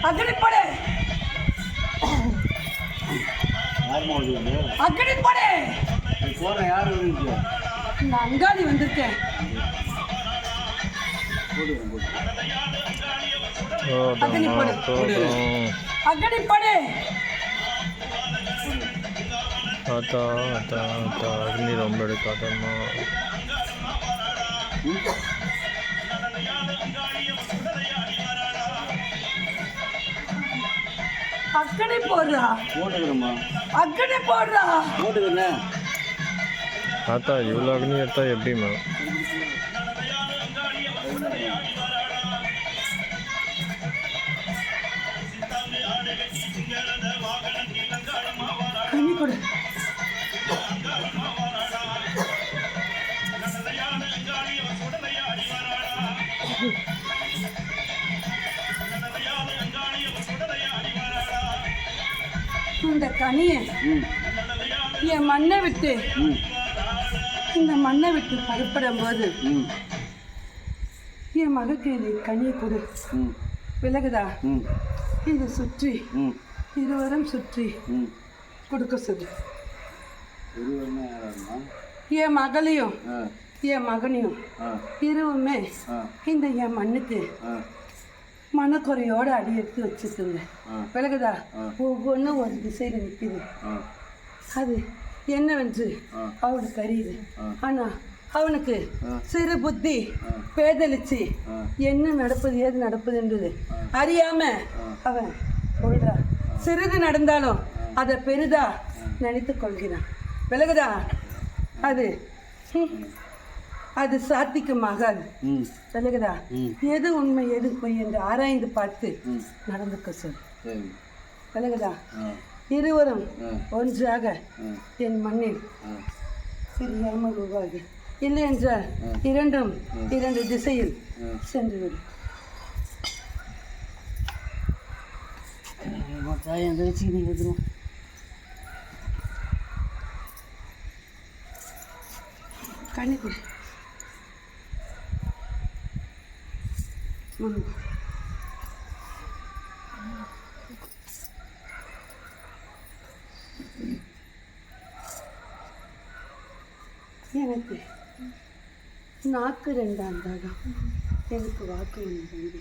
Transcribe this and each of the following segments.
அக்னிப்படை அக்னிப்படை போன யார் வந்து நான் அங்காடி வந்திருக்கேன். அக்னிப்படை அக்னிப்படை தாத்தா தாத்தா அக்னி ரொம்ப எடுக்காதம்மா. அக்கடி போடுறா போட்டுக்கிறோம்மா அக்கடி போடுறா போட்டுக்கிறேன். தாத்தா இவ்வளோ அக்னி எடுத்தா எப்படிம்மா? கண்ணி கொடு. இந்த கனியை என் மண்ணை விட்டு இந்த மண்ணை விட்டு பருப்படும் போது என் மகக்கு நீ கனியை கொடு. விலகுதா? இதை சுற்றி இருவரும் சுற்றி கொடுக்க சொல்லு. என் மகளையும் என் மகனையும் இருவுமே இந்த என் மண்ணுக்கு மனக்குறையோடு அடி எடுத்து வச்சுட்டுங்க. விலகுதா? ஒவ்வொன்றும் ஒரு திசையில் நிற்குது. அது என்னவென்று அவனுக்கு அறியுது. ஆனால் அவனுக்கு சிறு புத்தி பேதலிச்சு என்ன நடப்பது ஏது நடப்பது என்றது அறியாம அவன் சொல்றான். சிறிது நடந்தாலும் அதை பெரிதா நினைத்து கொள்கிறான். விலகுதா? அது அது சாத்தியமாகாது. விலகுதா? எது உண்மை எது பொய் என்று ஆராய்ந்து பார்த்து நடந்துக்க சொல். விலகுதா? இருவரும் ஒன்றாக என் மண்ணில் தெரியாமல் உருவாகி இல்லை என்றால் இரண்டும் இரண்டு திசையில் சென்றுவிடும். கண்ணிக்குடி எனக்கு நாக்கு ரெண்டாம் தாகம் எனக்கு வாக்கு ஒன்று.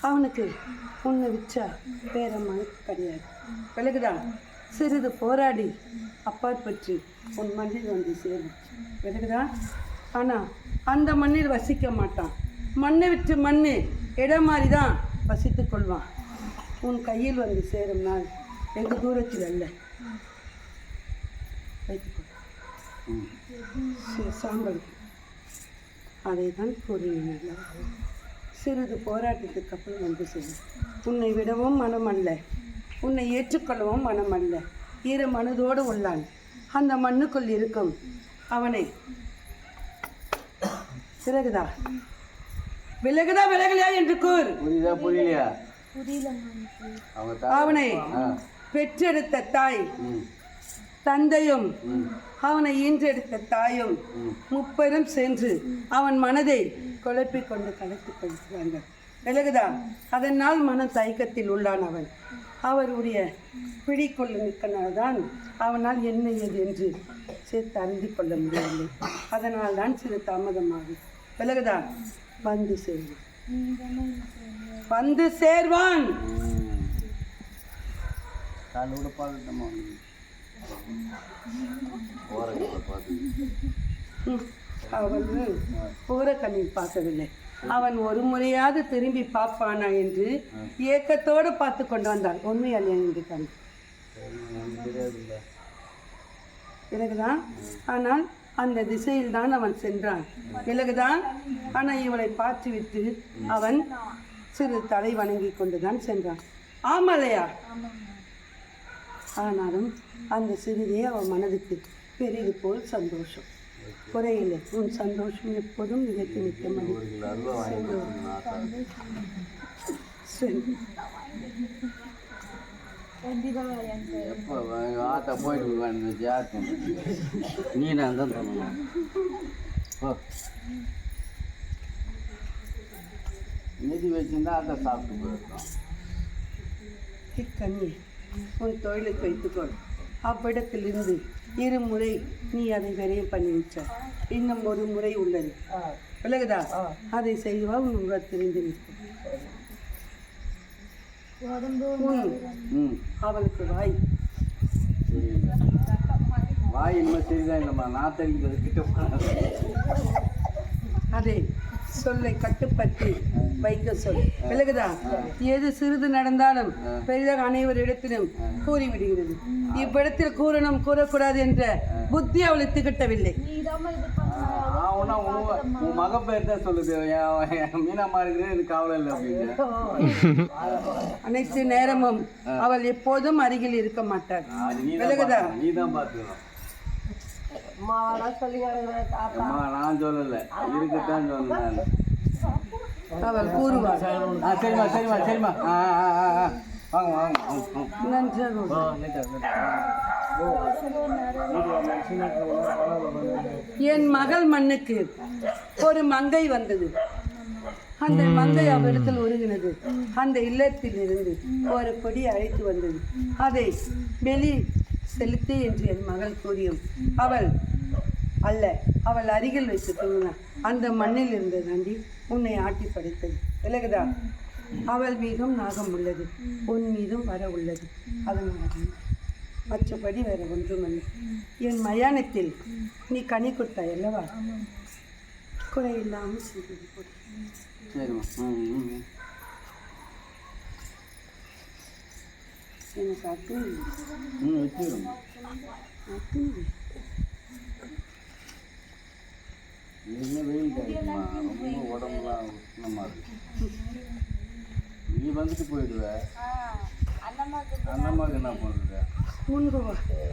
அவனுக்கு உன்னை வச்சா வேற மனக்கு கிடையாது. விலகுதா? சிறிது போராடி அப்பாற்பட்டு உன் மண்ணில் வந்து சேரும். விலகுதா? ஆனால் அந்த மண்ணில் வசிக்க மாட்டான். மண்ணை விட்டு மண்ணு இடம் மாதிரி தான் வசித்து கொள்வான். உன் கையில் வந்து சேரும் நாள் வெகு தூரத்தில் அல்ல. வைத்துக்கொள். சாம்பல் அதை தான் கூறினேன். சிறிது போராட்டத்துக்கு அப்புறம் வந்து சேரும். உன்னை விடவும் மனம் அல்ல, உன்னை ஏற்றுக்கொள்ளவும் மனம் அல்ல. இரு மனதோடு உள்ளான். அந்த மண்ணுக்குள் இருக்கும் அவனை விலகுதா? விலகுதா விலகலையா என்று கூர். புரியலையா? அவனை பெற்றெடுத்த தாய் தந்தையும் அவனை ஈன்றெடுத்த தாயும் முப்பெரும் சென்று அவன் மனதை குழப்பிக் கொண்டு கலத்திக் கொள்கிறார்கள். விலகுதா? அதனால் மனம் தயக்கத்தில் உள்ளான் அவன். அவருடைய பிடிக்கொள்ள நிற்கனால்தான் அவனால் என்ன ஏது என்று சேர்த்து அறிந்து கொள்ள முடியவில்லை. அதனால் தான் சிறு தாமதமாகும். விலகுதா? வந்து சேர்வான், வந்து சேர்வான். அவன் பூரக்கண்ணில் பார்க்கவில்லை. அவன் ஒரு முறையாவது திரும்பி பார்ப்பானா என்று ஏக்கத்தோடு பார்த்து கொண்டு வந்தான். உண்மையால் என்று கண்டு பிறகுதான். ஆனால் அந்த திசையில் தான் அவன் சென்றான். விலகுதான். ஆனால் இவளை பார்த்துவிட்டு அவன் சிறு தலை வணங்கி கொண்டுதான் சென்றான். ஆமலையா? ஆனாலும் அந்த சிறிதே அவன் மனதுக்கு பெரிது போல் சந்தோஷம். குறையில்லை. உன் சந்தோஷம் எப்போதும் நிலைத்து நிற்க எப்போ ஆத்தா போயிட்டு யார் நீ நான் தான் சொல்லணும். நிதி வச்சுருந்தா ஆத்தா சாப்பிட்டு போயிருக்கோம். கண்ணி உன் தொழிலுக்கு வைத்துக்கொள். அவ்விடத்திலிருந்து இருமுறை நீ அதை விரையும் பண்ணி வச்சார். இன்னும் ஒரு முறை உள்ளது. விலகுதா? அதை செய்வா உன் உங்கள் தெரிந்து நிற்கும். அவளுக்கு வாய் வாய் இனிமேல் சரிதான் இல்லைம்மா. நாத்தடிக்கிறது கிட்ட அதை சொல்லை கட்டுப்பட்டு வைக்க சொல். விலகுதா? எது சிறிது நடந்தாலும் பெரிதாக அனைவரிடத்திலும் கூறிவிடுகிறது. இவ்விடத்தில் கூறணும் கூறக்கூடாது என்ற புத்தி அவளை திகட்டவில்லை. உன் மக பேர் தான் சொல்லுது. மீனாமா இருக்கிறது இது கவலை இல்லை அப்படின்னு. அனைத்து நேரமும் அவள் எப்போதும் அருகில் இருக்க மாட்டாள். விலகுதா? நீ தான் பார்த்துக்கணும். நான் சொல்லலை, இருக்கத்தான் சொன்னேன். அவள் கூறுவாள். சரிம்மா சரிம்மா சரிம்மா. வாங்க வாங்க. என் மகள் மண்ணுக்கு ஒரு மங்கை வந்தது. அந்த மங்கை அவ்விடத்தில் உருகினது. அந்த இல்லத்தில் இருந்து ஒரு கொடி அழைத்து வந்தது. அதை வெளி செலுத்தி என்று என் மகள் கூறியும் அவள் அல்ல, அவள் அருகில் வைத்து தூங்கினாள். அந்த மண்ணில் இருந்த நண்டி உன்னை ஆட்டி படைத்தது. விலகுதா? அவள் மீதும் நாகம் உள்ளது, உன் மீதும் வர உள்ளது. அதனால் மற்றபடி வேற ஒன்றுமல்ல. என் மயானத்தில் நீ கனி கொடுத்தாய் அல்லவா? குறை இல்லாமல் செய்தது போல. எனக்கு அர்த்தம் வெயில் கிடைக்குமா? ரொம்ப உடம்புலாம் உஷ்ணமாக இருக்கு. நீ வந்துட்டு போயிடுவ. அண்ணம்மாவுக்கு என்ன பண்ணுறது?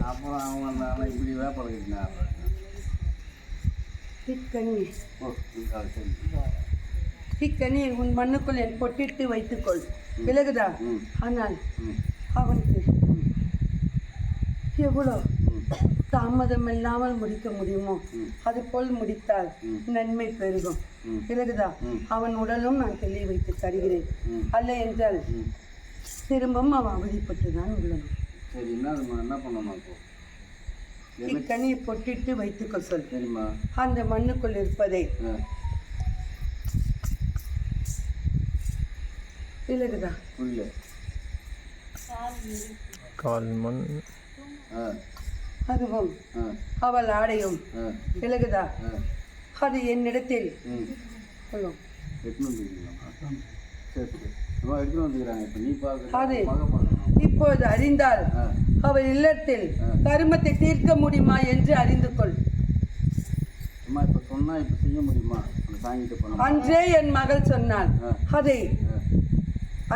அப்புறம் அவங்க இப்படி வேப்பலை கட்டினா இக்கனி உன் மண்ணுக்குள் என் பொட்டிட்டு வைத்துக்கொள். விலகுதா? ஆனால் அவனுக்கு எவ்வளோ தாமதம் இல்லாமல் முடிக்க முடியுமோ அதுபோல் முடித்தால் நன்மை பெருகும். விலகுதா? அவன் உடலும் நான் தெளிய வைத்து தருகிறேன். அல்ல என்றால் திரும்பவும் அவன் அவதிப்பட்டு தான் உள்ளன. சரி, என்ன பண்ணமா? இக்கனியை பொட்டிட்டு வைத்துக்கொள் சொல். சரிம்மா. அந்த மண்ணுக்குள் இருப்பதை விலகுதா? புரியல. கால் மண் அதுவும் அவள் ஆடையும் விலகுதா? அது என்னிடத்தில் அது இப்போது அறிந்தால் அவள் இல்லத்தில் கருமத்தை தீர்க்க முடியுமா என்று அறிந்து கொள். அன்றே என் மகள் சொன்னாள். அதை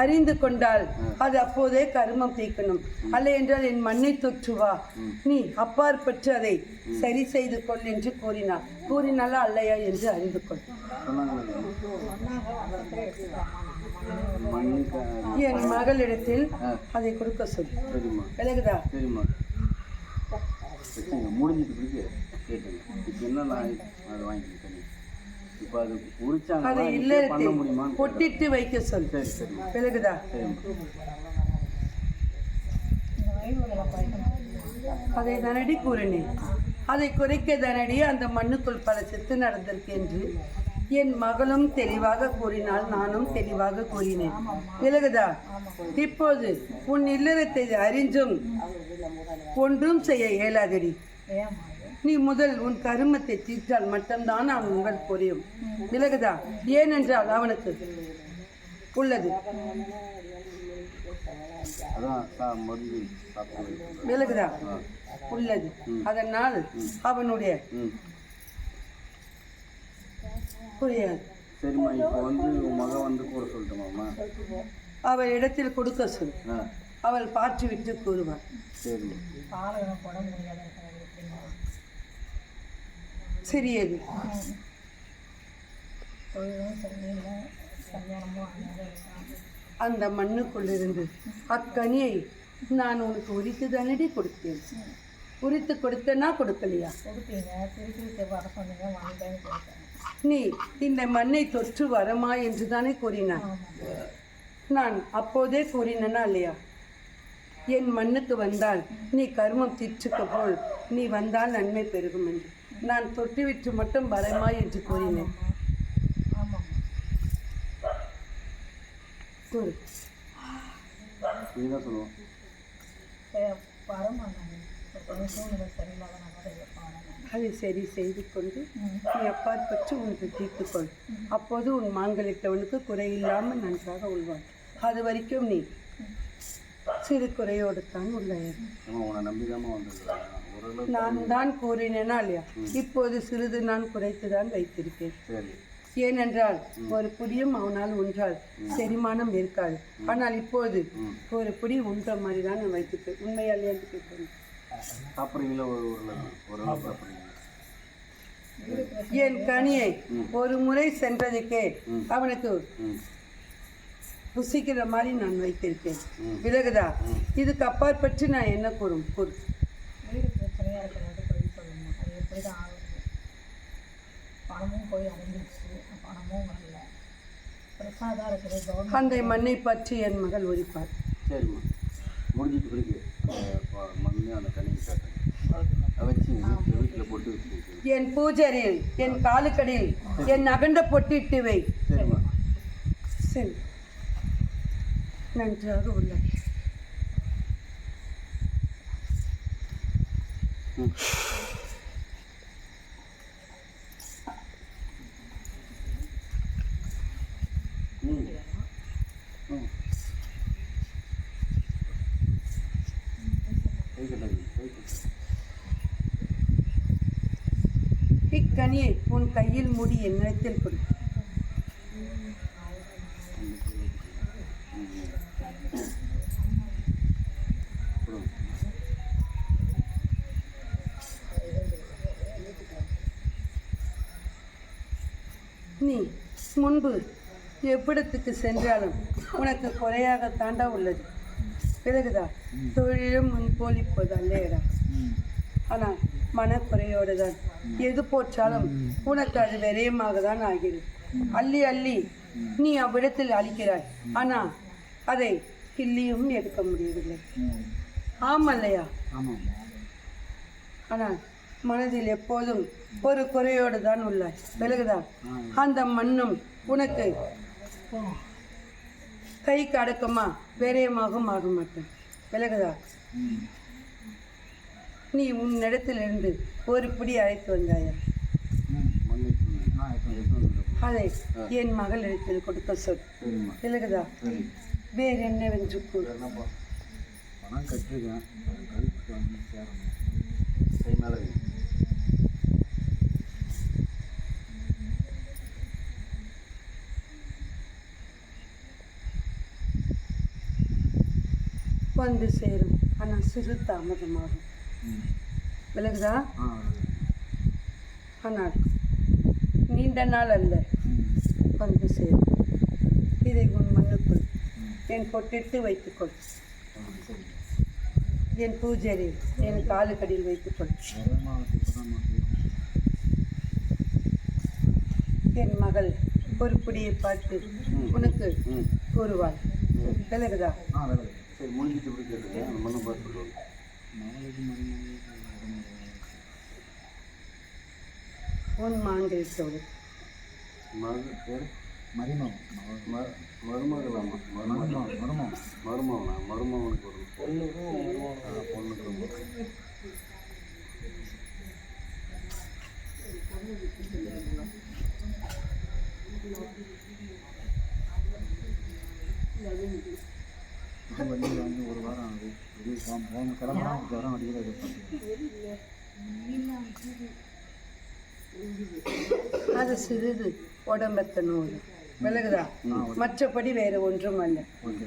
அறிந்து கொண்டால் அது அப்போதே கருமம் தீர்க்கணும். அல்ல என்றால் என் மண்ணை தொற்றுவா, நீ அப்பாற்பட்டு அதை சரி செய்து கொள் என்று கூறினாள். கூறினாலா அல்லையா என்று அறிந்து கொள். என் மகளிடத்தில் அதை கொடுக்க சொல். விலகுதா? அதை இல்லத்தில் பொட்டிட்டு வைக்க சொல். விலகுதா? அதை தனடி கூறினேன். அதை குறைக்க தனடி அந்த மண்ணுக்குள் பல செத்து நடந்திருக்கு என்று என் மகளும் தெளிவாக கூறினாள், நானும் தெளிவாக கூறினேன். விலகுதா? இப்போது உன் இல்லறத்தை அறிஞ்சும் ஒன்றும் செய்ய இயலாதடி. நீ முதல் உன் கருமத்தை தீர்த்தால் மட்டும்தான் அவன் உங்கள் புரியும். விலகுதா? ஏனென்றால் அவனுக்கு உள்ளது. விலகுதா? உள்ளது. அதனால் அவனுடைய குறையாது. சரிம்மா, இப்போ வந்து உன் மகன் வந்து கூட சொல்லட்டுமாம்மா? அவள் இடத்தில் கொடுக்க சொல். ஆ அவள் பார்த்து விட்டு கூறுவாள். சரிம்மா. சிறியது. அந்த மண்ணுக்குள்ளிருந்து அக்கனியை நான் உனக்கு உரித்து தானடி கொடுத்தேன். உரித்து கொடுத்தனா கொடுக்கலையா? நீ இந்த மண்ணை தொற்று வரமா என்று தானே கூறினான். நான் அப்போதே கூறினனா இல்லையா? என் மண்ணுக்கு வந்தால் நீ கர்மம் தீர்ச்சுக்க போல் நீ வந்தால் நன்மை பெருகும் என்று. நான் தொட்டுவிட்டு மட்டும் வரமா என்று கூறினேன். கூறு. நீதான் சொல்லுவோம். அதை சரி செய்து கொண்டு நீ அப்பாற்பட்டு உனக்கு தீர்த்துக்கொள். அப்போது உன் மாங்கலிட்டவனுக்கு குறையில்லாமல் நன்றாக உள்வாள். அது வரைக்கும் நீ சிறு குறையோடு தான் உள்ளாய். உன்னை நம்பிதாம்மா வந்துருக்குறேன். ஓரளவு நான் தான் கூறினேனா இல்லையா? இப்போது சிறிது நான் குறைத்து தான் வைத்திருக்கேன். சரி. ஏனென்றால் ஒரு புடியும் அவனால் உன்றால் செரிமானம் இருக்காது. ஆனால் இப்போது ஒரு புடி உண்ற மாதிரி தான் நான் வைத்திருப்பேன். உண்மையாலே என்று கேட்கிறேன். சாப்பிட்றீங்களா? ஓரளவு சாப்பிட்றீங்களா? என் கனியை ஒரு முறை சென்றதுக்கே அவனுக்கு ருசிக்கிற மாதிரி நான் வைத்திருக்கேன். விலகுதா? இதுக்கு அப்பாற்பட்டு நான் என்ன கூறும்? கூறு. அந்த மண்ணை பற்றி என் மகள் உரிப்பார். சரிம்மா, முடிஞ்சிட்டு பிறகு மண்ணு அந்த கனிக்கு காட்டுங்க. வச்சு வீட்டில் போட்டு வச்சுருக்கு. என் பூஜரில் என் காலுக்கடியில் என் அகண்ட பொட்டிட்டு வை. சரிம்மா. சரி, நன்றாக உள்ளது. இக்கனியை உன் கையில் மூடி என்னிடத்தில் கொடு. நீ முன்பு எவ்விடத்துக்கு சென்றாலும் உனக்கு குறையாக தாண்டா உள்ளது. பிறகுதா தொழிலும் முன் போலிப்பது அல்லையடா. ஆனால் மனக்குறையோடு தான் எது போற்றாலும் உனக்கு அது விரயமாக தான் ஆகிறது. அள்ளி அள்ளி நீ அவ்விடத்தில் அழிக்கிறாய். ஆனால் அதை கிள்ளியும் எடுக்க முடியவில்லை. ஆமல்லையா? ஆனால் மனதில் எப்போதும் ஒரு குறையோடு தான் உள்ளாய். விலகுதா? அந்த மண்ணும் உனக்கு கைக்கு அடக்கமா விரயமாகவும் ஆக மாட்டேன். விலகுதா? நீ உன்னிடத்திலிருந்து ஒரு பிடி அழைத்து வந்தாயா? அதை என் மகள் இடத்தில் கொடுக்க சொல். விலகுதா? வேறு என்னவென்று கூறு. பணம் கட்டிருக்கேன். வந்து சேரும். ஆனால் சிறு தாமதமாகும். விலகுதா? ஆனால் நீண்ட நாள் அல்ல, வந்து சேரும். இதை உன் மண்ணுக்குள் என் பொட்டிட்டு வைத்துக்கொள். என் பூஜையில் என் காலுக்கடியில் வைத்துக்கொள். என் மகள் ஒரு பிடியை பார்த்து உனக்கு கூறுவாள். விலகுதா? சரி, முடிஞ்சிட்டு பிடிக்கிறது அந்த மண்ணை பார்த்து உன் மாங்கல்தோடு மருமகளாமா? மருமகனுக்கு ஒரு பொண்ணுக்கு ரொம்ப ஒரு வாரம் ஆகுது. கிளம்பலாம் அடிக்கிறது. அது அது சிறிது உடம்பத்த நூறு விலகுதா, மற்றபடி வேறு ஒன்றும் அல்ல.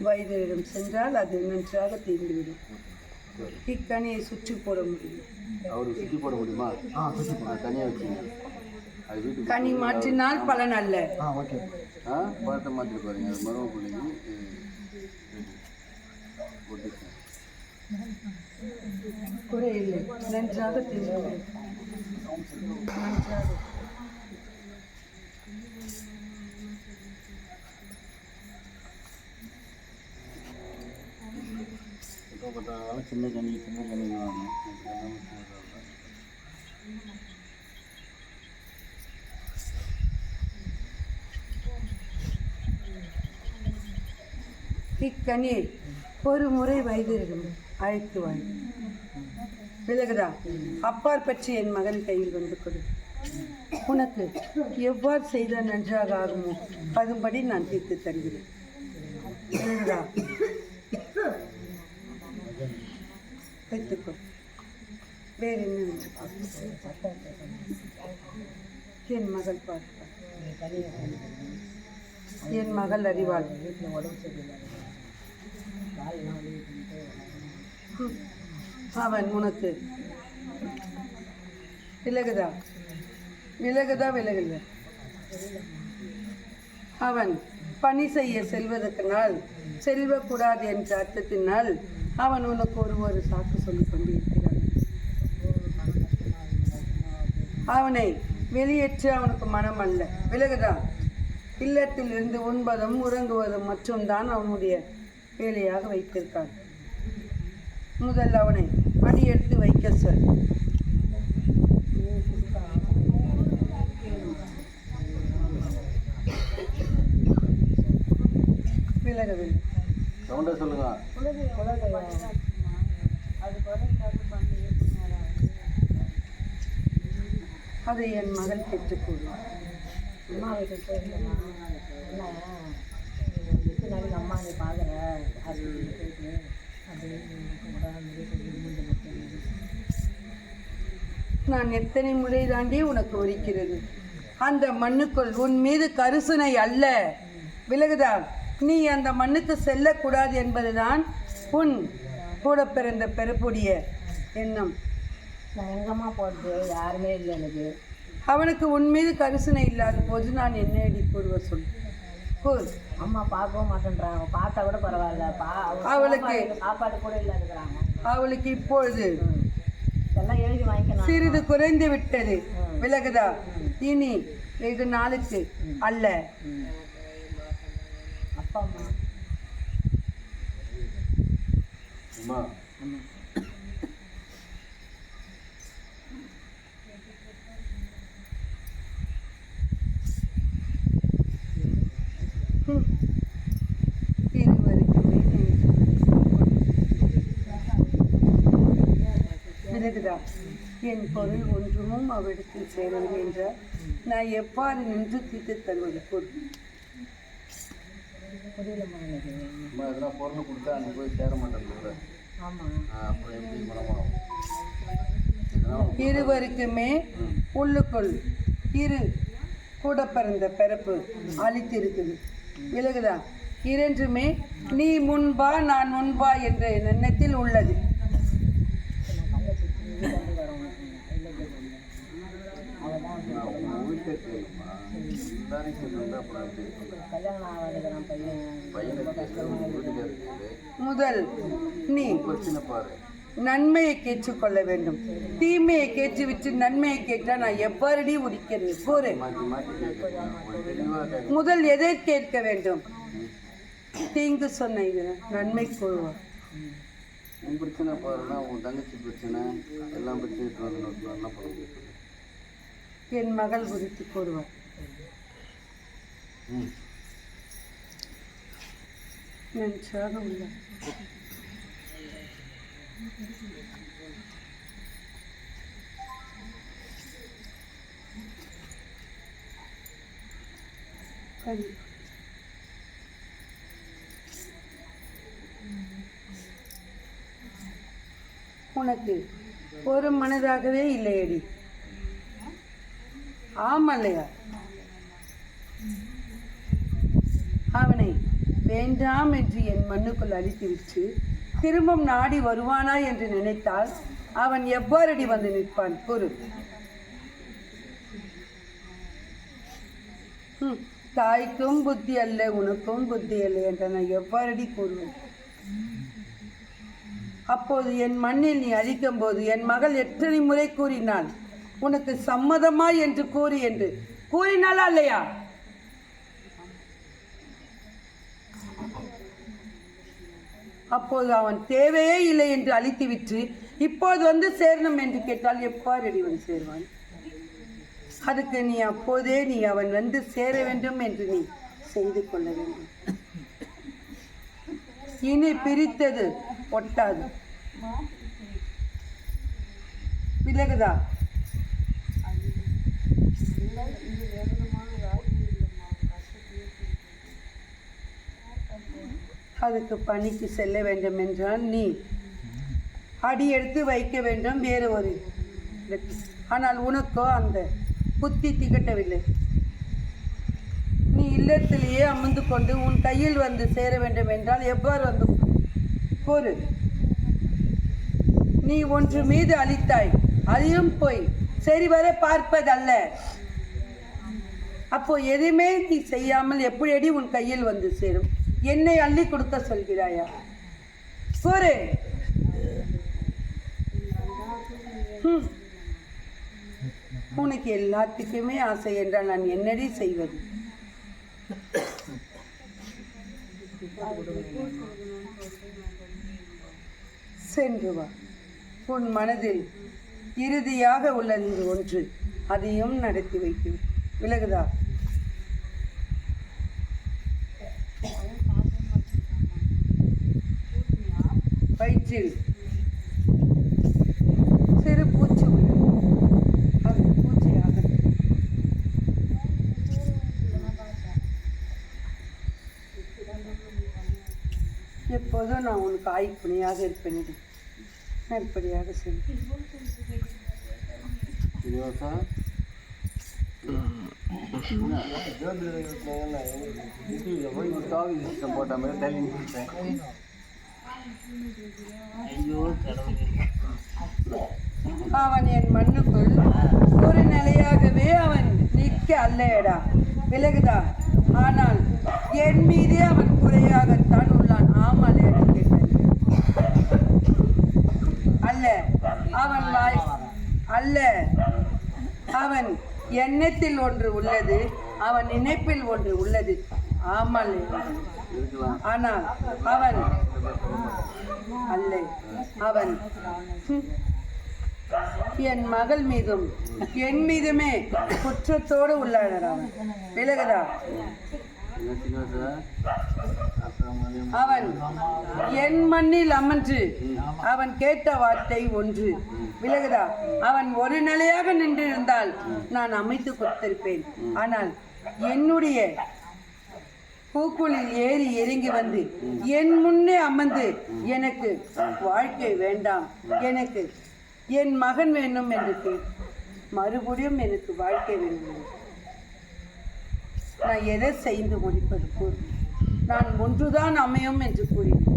வைத்தியரிடம் சென்றால் அது நன்றாக தீர்ந்துவிடும். இக்கனியை சுற்றி போட முடியும். அவரு சுற்றி போட முடியுமா? தனியாக வச்சுங்க. அது வீட்டுக்கு கனி மாற்றினால் பலன் அல்ல. பழத்தை மாற்றி பாருங்க. அது மரும பிள்ளைங்க குறை இல்லை, நன்றாக தீர்ந்துவிடும். நன்றாக சின்ன கனி இக்கனியை ஒரு முறை வைத்தியரிடம் அழைத்து வாய் விலகுதா, அப்பார் பற்றி என் மகன் கையில் வந்து கொடு. உனக்கு எவ்வாறு செய்தால் நன்றாக ஆகுமோ அதுபடி நான் தீர்த்து தருகிறேன். விலகுதா, வைத்துக்கொள். வேறு என்ன? என் மகள் பார்ப்பார், என் மகள் அறிவாள். அவன் உனக்கு விலகுதா விலகுதா விலகல. அவன் பணி செய்ய செல்வதற்கினால் செல்வக்கூடாது என்ற அர்த்தத்தினால் அவன் உனக்கு ஒரு சாக்கு சொல்லிக் கொண்டிருக்கிறான். அவனை வெளியேற்ற அவனுக்கு மனம் அல்ல. விலகுதா, இல்லத்தில் இருந்து உண்பதும் உறங்குவதும் மற்றும் தான் அவனுடைய வேலையாக வைத்திருக்கான். முதல் அவனை அடி எடுத்து வைக்க சொல். விலகவில்லை. சொல்லுங்க. அதை என் மகள் பெற்றுக்கொள்வார். அம்மா நீ பார்க்குற நான் எத்தனை முறை தாண்டி உனக்கு உரிக்கிறது. அந்த மண்ணுக்குள் உன் மீது கரிசனை அல்ல. விலகுதா, நீ அந்த மண்ணுக்கு செல்லக்கூடாது என்பதுதான் உன் கூட பிறந்த பெறக்கூடிய எண்ணம். நான் எங்கம்மா போகிறது, யாருமே இல்லை எனக்கு. அவனுக்கு உன் மீது கரிசனை இல்லாத போது நான் என்னடி கூறுவ சொல். அம்மா பார்க்கவும் மாட்டேன்றாங்க. பார்த்தா கூட பரவாயில்ல. அவளுக்கு சாப்பாடு கூட இல்லை இருக்கிறாங்க. அவளுக்கு இப்பொழுது எல்லாம் எழுதி வாங்கிக்கணும். சிறிது குறைந்து விட்டது. விலகுதா, இனி வெகு நாளுக்கு அல்ல. அப்பா அம்மா விலகுதா, என் பொருள் ஒன்றுமும் அவ்விடத்தில் சேரவில்லை என்றால் நான் எவ்வாறு நின்று தீர்த்து தருவது பொருள்? இதெல்லாம் பொருள் கொடுத்தா அங்கே போய் சேர மாட்டேங்குது. அப்புறம் எப்படி மனமாகும்? இருவருக்குமே உள்ளுக்குள் இரு கூட பிறந்த பிறப்பு அளித்திருக்குது. விலகுதா, இரண்டுமே நீ முன்பா நான் முன்பா என்ற எண்ணத்தில் உள்ளது. முதல் நீ நன்மையை கேட்டுக்கொள்ள வேண்டும். தீமையை கேட்டுவிட்டு நன்மையை கேட்டால் நான் எவ்வாறடி உரிக்கிறது? கூறு. முதல் எதை கேட்க வேண்டும்? தீங்கு சொன்ன நன்மை கூறுவார். உன் பிரச்சனை பாருன்னா உன் தங்கச்சி பிரச்சனை எல்லாம் பிரச்சனை என்ன பண்ண? என் மகள் குறித்து கூறுவார். நன்றாக உள்ளார். உனக்கு ஒரு மனதாகவே இல்லையடி. ஆமல்லையா? அவனை வேண்டாம் என்று என் மண்ணுக்குள் அழித்துவிட்டு திரும்பவும் நாடி வருவானா என்று நினைத்தால் அவன் எவ்வாறடி வந்து நிற்பான் கூறு. தாய்க்கும் புத்தி அல்ல உனக்கும் புத்தி அல்ல என்று நான் எவ்வாறடி கூறுவேன்? அப்போது என் மண்ணில் நீ அழிக்கும் போது என் மகள் எத்தனை முறை கூறினாள் உனக்கு சம்மதமா என்று கூறினாளா இல்லையா? அப்போது அவன் தேவையே இல்லை என்று அழித்துவிட்டு இப்போது வந்து சேரணும் என்று கேட்டால் எவ்வாறு வந்து சேருவான்? அதுக்கு நீ அப்போதே நீ அவன் வந்து சேர வேண்டும் என்று நீ செய்து கொள்ள வேண்டும். இனி பிரித்தது ஒட்டாது. விலகுதா? அதுக்கு பணிக்கு செல்ல வேண்டும் என்றால் நீ அடி எடுத்து வைக்க வேண்டும் வேறு ஒரு இடத்தில். ஆனால் உனக்கோ அந்த புத்தி திகட்டவில்லை. நீ இல்லத்திலேயே அமர்ந்து கொண்டு உன் கையில் வந்து சேர வேண்டும் என்றால் எவ்வாறு வந்து கூறு. நீ ஒன்று மீது அளித்தாய், அதையும் போய் சரிவர பார்ப்பதல்ல. அப்போ எதுவுமே நீ செய்யாமல் எப்படி உன் கையில் வந்து சேரும்? என்னை அள்ளி கொடுக்க சொல்கிறாயா? கூறு. உனக்கு எல்லாத்துக்குமே ஆசை என்றால் நான் என்னடி செய்வது? சென்று வா. உன் மனதில் இறுதியாக உள்ளது ஒன்று, அதையும் நடத்தி வைத்து விலகுதா? வயிற்றில் சிறு பூச்சி உள்ளது, அது பூச்சியாக எப்போதும் நான் உனக்கு ஆய்ப்புணையாக இருப்பேன். நற்படியாக செய். போட்ட மாதிரி தள்ளி நிற்பேன். அவன் என் மண்ணுக்குள் ஒரு நிலையாகவே அவன் நிற்க அல்லடா. விலகுதா? ஆனால் என் மீதே அவன் குறையாகத்தான் உள்ளான். ஆமாம் என்று கேட்டேன். அல்ல அவன் வாய் அல்ல, அவன் எண்ணத்தில் ஒன்று உள்ளது, அவன் நினைப்பில் ஒன்று உள்ளது. ஆமால் ஆனால் அவன் அல்ல, அவன் என் மகள் மீதும் என் மீதுமே குற்றத்தோடு உள்ளானார். அவன் விலகுதா? அவன் என் மண்ணில் அமர்ந்து அவன் கேட்ட வார்த்தை ஒன்று. விலகுதா? அவன் ஒரு நிலையாக நின்றிருந்தால் நான் அமைத்து கொடுத்திருப்பேன். ஆனால் என்னுடைய பூக்குளில் ஏறி இறங்கி வந்து என் முன்னே அமர்ந்து எனக்கு வாழ்க்கை வேண்டாம், எனக்கு என் மகன் வேண்டும் என்று மறுபடியும் எனக்கு வாழ்க்கை வேண்டும். நான் எதை செய்து முடிப்பது கூறு. நான் ஒன்றுதான் அமையும் என்று கூறினேன்.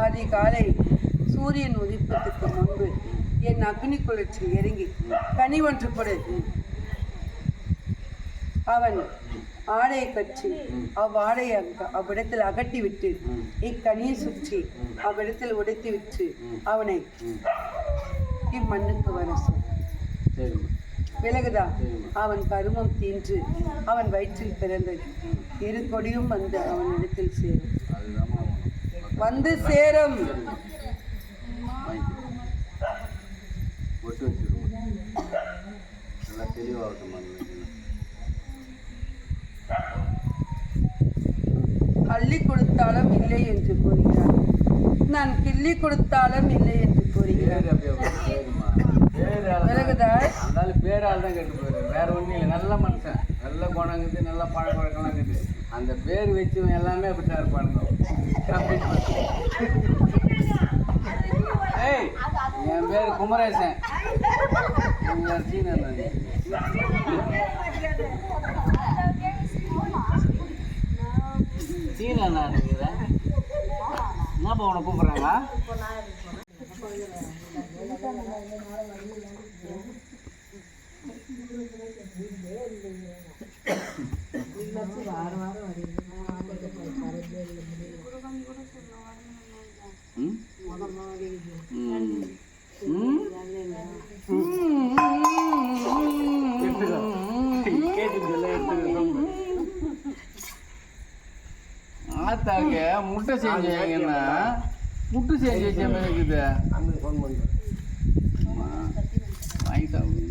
அதிகாலை சூரியன் உதிப்பதற்கு முன்பு என் அக்னி குளிர்ச்சியில் இறங்கி கனி ஒன்று கொடு. அவன் ஆடையை கட்சி அவ்வாடையை அவ்விடத்தில் அகட்டி விட்டு இக்கனியை சுற்றி அவ்விடத்தில் உடைத்து விட்டு அவனை இம்மண்ணுக்கு வர சொல். விலகுதா? அவன் கருமம் தீன்று அவன் வயிற்றில் பிறந்த இரு கொடியும் வந்து அவன் இடத்தில் சேரும். வந்து சேரும். அள்ளி கொடுத்தாலும் இல்லை என்று கூறுகிறார். நான் கிள்ளி கொடுத்தாலும் இல்லை என்று கூறுகிறார். பேரால் தான் கேட்டு போயிரு, வேற ஒன்றும் இல்லை. நல்ல மனுஷன், நல்ல குணங்குது, நல்ல பழக்க வழக்கம்லாம் இருக்குது. அந்த பேர் வச்சு எல்லாமே அப்படித்தான் இருப்பானுங்க. ஏய் என் பேர் குமரேசன். நீங்க சீனா சீனா நினைக்கிறேன். என்னப்பா உன்னை கூப்பிட்றாங்க? ஆத்தாக்க முட்டை செஞ்சாங்கன்னா முட்டை செஞ்சு வச்ச மாதிரி இருக்குது. வாங்கி சாப்பிடு.